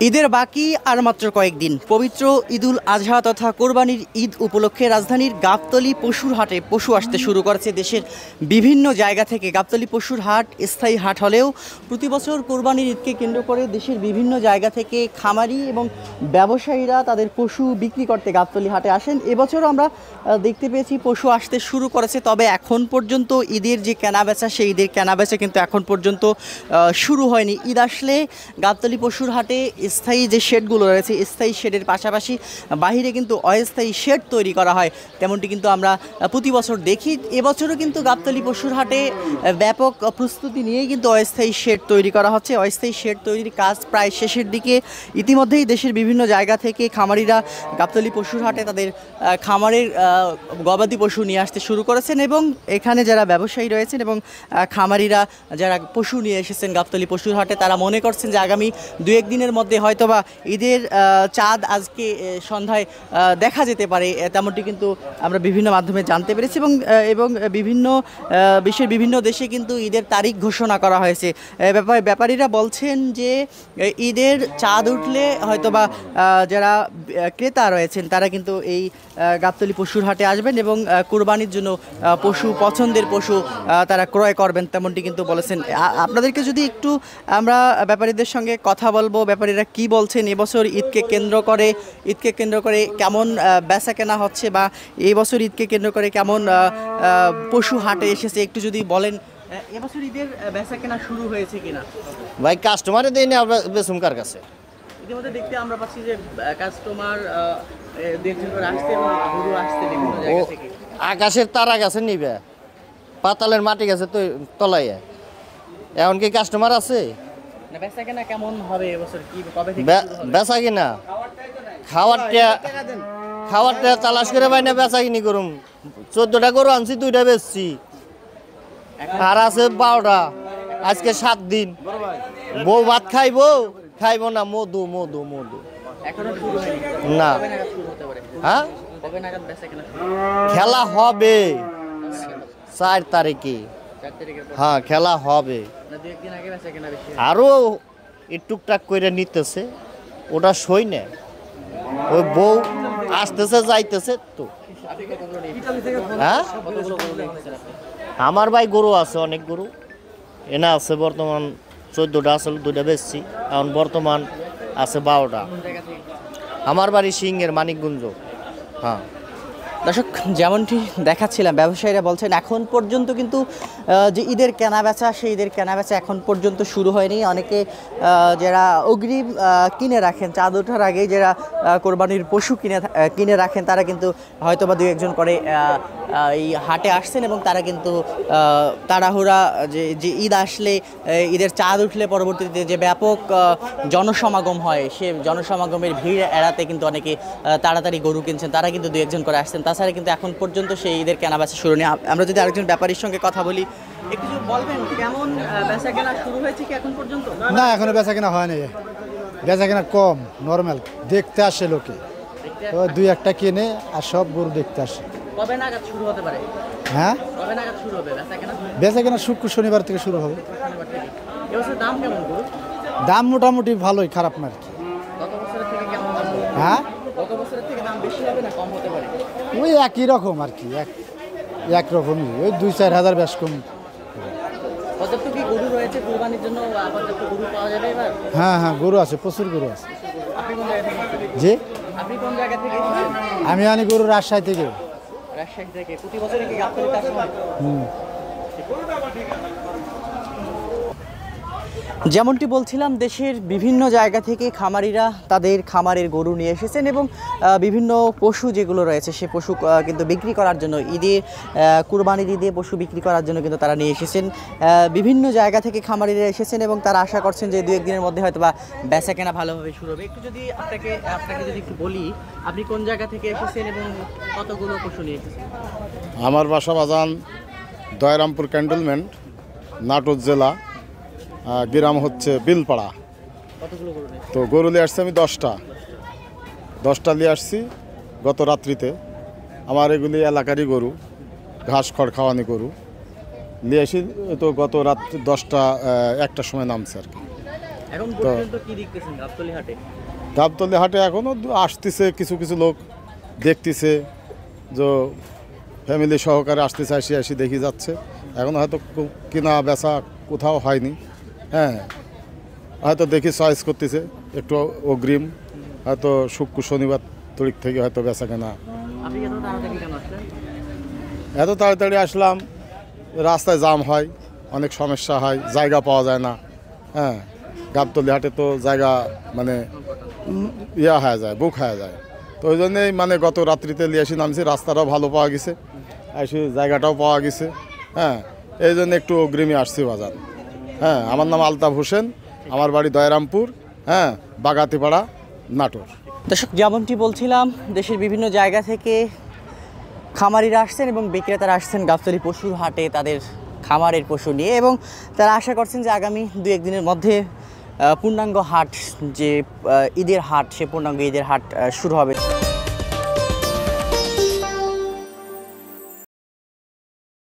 ঈদের বাকি আর মাত্র কয়েকদিন। পবিত্র ঈদুল আজহা তথা কোরবানির ঈদ উপলক্ষে রাজধানীর গাবতলী পশুর হাটে পশু আসতে শুরু করেছে দেশের বিভিন্ন জায়গা থেকে। গাবতলী পশুর হাট স্থায়ী হাট হলেও প্রতি বছর কোরবানির ঈদকে কেন্দ্র করে দেশের বিভিন্ন জায়গা থেকে খামারি এবং ব্যবসায়ীরা তাদের পশু বিক্রি করতে গাবতলী হাটে আসেন। এবছরও আমরা দেখতে পেয়েছি পশু আসতে শুরু করেছে, তবে এখন পর্যন্ত ঈদের যে কেনাবেচা সেই ঈদের কেনাবেচা কিন্তু এখন পর্যন্ত শুরু হয়নি। ঈদ আসলে গাবতলী পশুর হাটে স্থায়ী যে শেডগুলো রয়েছে, স্থায়ী শেডের পাশাপাশি বাহিরে কিন্তু অস্থায়ী শেড তৈরি করা হয়, তেমনটি কিন্তু আমরা প্রতি বছর দেখি। এবছরও কিন্তু গাবতলী পশুর হাটে ব্যাপক প্রস্তুতি নিয়েই কিন্তু অস্থায়ী শেড তৈরি করা হচ্ছে। অস্থায়ী শেড তৈরির কাজ প্রায় শেষের দিকে। ইতিমধ্যেই দেশের বিভিন্ন জায়গা থেকে খামারিরা গাবতলী পশুর হাটে তাদের খামারের গবাদি পশু নিয়ে আসতে শুরু করেছেন এবং এখানে যারা ব্যবসায়ী রয়েছেন এবং খামারিরা যারা পশু নিয়ে এসেছেন গাবতলী পশুর হাটে, তারা মনে করছেন যে আগামী দু এক দিনের মধ্যে হয়তোবা ঈদের চাঁদ আজকে সন্ধ্যায় দেখা যেতে পারে, তেমনটি কিন্তু আমরা বিভিন্ন মাধ্যমে জানতে পেরেছি এবং বিভিন্ন বিশ্বের বিভিন্ন দেশে কিন্তু ঈদের তারিখ ঘোষণা করা হয়েছে। ব্যাপারীরা বলছেন যে ঈদের চাঁদ উঠলে হয়তোবা যারা ক্রেতা রয়েছেন তারা কিন্তু এই গাবতলী পশুর হাটে আসবেন এবং কুরবানির জন্য পশু, পছন্দের পশু তারা ক্রয় করবেন, তেমনটি কিন্তু বলেছেন। আপনাদেরকে যদি একটু আমরা ব্যাপারীদের সঙ্গে কথা বলবো, ব্যাপারীরা কি বলছেন এবছর ঈদকে কেন্দ্র করে কেমন বেচা কেনা হচ্ছে বা এই বছর ঈদকে কেন্দ্র করে কেমন পশু হাটে এসেছে একটু যদি বলেন। এবছর ঈদের বেচা কেনা শুরু হয়েছে কিনা? ভাই কাস্টমারে দেই না, আমরা বেসুম কার কাছে। ইতিমধ্যে দেখতে আমরা পাচ্ছি যে কাস্টমার দেখছেন করে আসছে এবং গরু আসছে বিভিন্ন জায়গা থেকে। আকাশের তারা গাছে নিবে, পাতালের মাটি গাছে তো তলাইয়া। এখন কি কাস্টমার আছে? না, বেচা কেনা কেমন হবে এবছর, কি কবে থেকে বেচা কিনা খাওয়ারটা তালাশ করে পাই না, বেচা কিনি করুম। 14টা গরু আনছি, 2টা বেচছি, আর আছে 12টা। আজকে 7 দিন। বউ ভাত খাইবো না, মধু এখনো শুরু হয়নি না। কবে নাগাদ শুরু হতে পারে? হ্যাঁ, কবে নাগাদ বেচা কেনা শুরু? খেলা হবে 4 তারিখে। 4 তারিখের পর? হ্যাঁ, খেলা হবে। না, 2 দিন আগে বেচা কেনা বেশি? আরো টুকটাক করে নিতেছে, ওটা সই না। ওই বউ আসতেছে যাইতেছে তো। আপনি কতগুলো নিয়েছেন? হ্যাঁ, কতগুলো গরু নিয়েছেন আপনি? আমার ভাই গরু আছে, অনেক গরু এনা আছে। বর্তমান 14টা আসলে, 2টা বেচছি। এখন বর্তমান আছে 12টা। কোন জায়গা থেকে? আমার বাড়ি সিংহের মানিকগঞ্জ। হ্যাঁ, দর্শক, যেমনটি দেখাচ্ছিলাম, ব্যবসায়ীরা বলছেন এখন পর্যন্ত কিন্তু যে ঈদের কেনাবেচা সেই ঈদের কেনাবেচা এখন পর্যন্ত শুরু হয়নি। অনেকে যারা অগ্রিম কিনে রাখেন, চাঁদ ওঠার আগেই যারা কোরবানির পশু কিনে রাখেন, তারা কিন্তু হয়তোবা 2-1 করে এই হাটে আসছেন এবং তারা কিন্তু তাড়াহুড়া যে ঈদ আসলে, ঈদের চাঁদ উঠলে পরবর্তীতে যে ব্যাপক জনসমাগম হয়, সে জনসমাগমের ভিড় এড়াতে কিন্তু অনেকে তাড়াতাড়ি গরু কিনছেন, তারা কিন্তু 2-1 করে আসছেন। তাছাড়া কিন্তু এখন পর্যন্ত সেই ঈদের কেনাবেচা শুরু নেই। আমরা যদি আরেকজন ব্যাপারীর সঙ্গে কথা বলি, একটু বলবেন কেমন বেচা কেনা শুরু হয়েছে কি এখন পর্যন্ত? না, এখনো বেচা কেনা হয়নি। বেচা কেনা কম, নর্মাল। দেখতে আসে লোকে, তো 2-1টা কিনে আর সব গরু দেখতে আসে। কবে নাগাদ শুরু হতে পারে? হ্যাঁ, কবে নাগাদ শুরু হবে বেচা কেনা? বেচা কেনা শুক্র শনিবার থেকে শুরু হবে। শনিবার থেকে। এবছর দাম কেমন গরু? দাম মোটামুটি ভালোই, খারাপ না আর কি। গত বছরের থেকে কেমন দাম? হ্যাঁ, গত বছরের থেকে দাম বেশি হবে না কম হতে পারে? ওই একই রকম আর কি, একরকমই। ওই 2-4 হাজার বেশ কম। পর্যাপ্ত কি গরু রয়েছে কুরবানির জন্য? পর্যাপ্ত গরু পাওয়া যাবে এবার? হ্যাঁ, গরু আছে, প্রচুর গরু আছে। আপনি কোন জায়গা থেকে এসেছেন? জি, আপনি কোন জায়গা থেকে এসেছেন? আমি আনি গরু রাজশাহী থেকে। রাজশাহী থেকে। প্রতি বছরই কি গাবতলীতে আসা হয়? যেমনটি বলছিলাম, দেশের বিভিন্ন জায়গা থেকে খামারিরা তাদের খামারের গরু নিয়ে এসেছেন এবং বিভিন্ন পশু যেগুলো রয়েছে সে পশু কিন্তু বিক্রি করার জন্য, কুরবানির ঈদে পশু বিক্রি করার জন্য কিন্তু তারা নিয়ে এসেছেন। বিভিন্ন জায়গা থেকে খামারিরা এসেছেন এবং তারা আশা করছেন যে 2-1 দিনের মধ্যে হয়তো বা বেচা কেনা ভালোভাবে শুরু হবে। একটু যদি আপনাকে যদি একটু বলি, আপনি কোন জায়গা থেকে এসেছেন এবং কতগুলো পশু নিয়ে এসেছেন? আমার বাসা বাজান দয়রামপুর ক্যান্টনমেন্ট, নাটোর জেলা, গ্রাম হচ্ছে বিলপাড়া। কতগুলো গরু নিয়ে? তো গরু নিয়ে আসছি আমি 10টা নিয়ে আসছি গত রাত্রিতে। আমার এগুলি এলাকারই গরু, ঘাস খড় খাওয়ানি গরু নিয়ে এসে তো গত রাত্রি 1টার সময় নামছে আর কি। এখন পর্যন্ত কি দেখতেছেন গাবতলী হাটে? গাবতলী হাটে এখনও আসতেছে কিছু কিছু লোক, দেখতেছে যে ফ্যামিলি সহকারে আসতেছে, আসি দেখি যাচ্ছে। এখন হয়তো কেনা বেচা কোথাও হয়নি, হ্যাঁ হয়তো দেখি চয়েস করতেছে একটু অগ্রিম, হয়তো শুক্র শনিবার তারিখ থেকে হয়তো বেচা কেনা। আপনি এত তাড়াতাড়ি কেন আসলেন? এত তাড়াতাড়ি আসলাম, রাস্তায় জাম হয়, অনেক সমস্যা হয়, জায়গা পাওয়া যায় না। হ্যাঁ, গাবতলী হাটে তো জায়গা মানে ইয়া হয়ে যায়, বুক হয়ে যায়। তো ওই জন্যেই মানে গত রাত্রিতে নিয়ে আসি নামছি, রাস্তাটাও ভালো পাওয়া গেছে, আসি জায়গাটাও পাওয়া গেছে। হ্যাঁ, এই জন্য একটু অগ্রিমে আসছি বাজার। হ্যাঁ, আমার নাম আলতাফ হোসেন, আমার বাড়ি দয়রামপুর, হ্যাঁ বাগাতিপাড়া, নাটোর। দর্শক, যেমনটি বলছিলাম, দেশের বিভিন্ন জায়গা থেকে খামারিরা আসছেন এবং বিক্রেতারা আসছেন গাবতলী পশুর হাটে তাদের খামারের পশু নিয়ে, এবং তারা আশা করছেন যে আগামী 2-1 দিনের মধ্যে পূর্ণাঙ্গ হাট, যে ঈদের হাট, সে পূর্ণাঙ্গ ঈদের হাট শুরু হবে।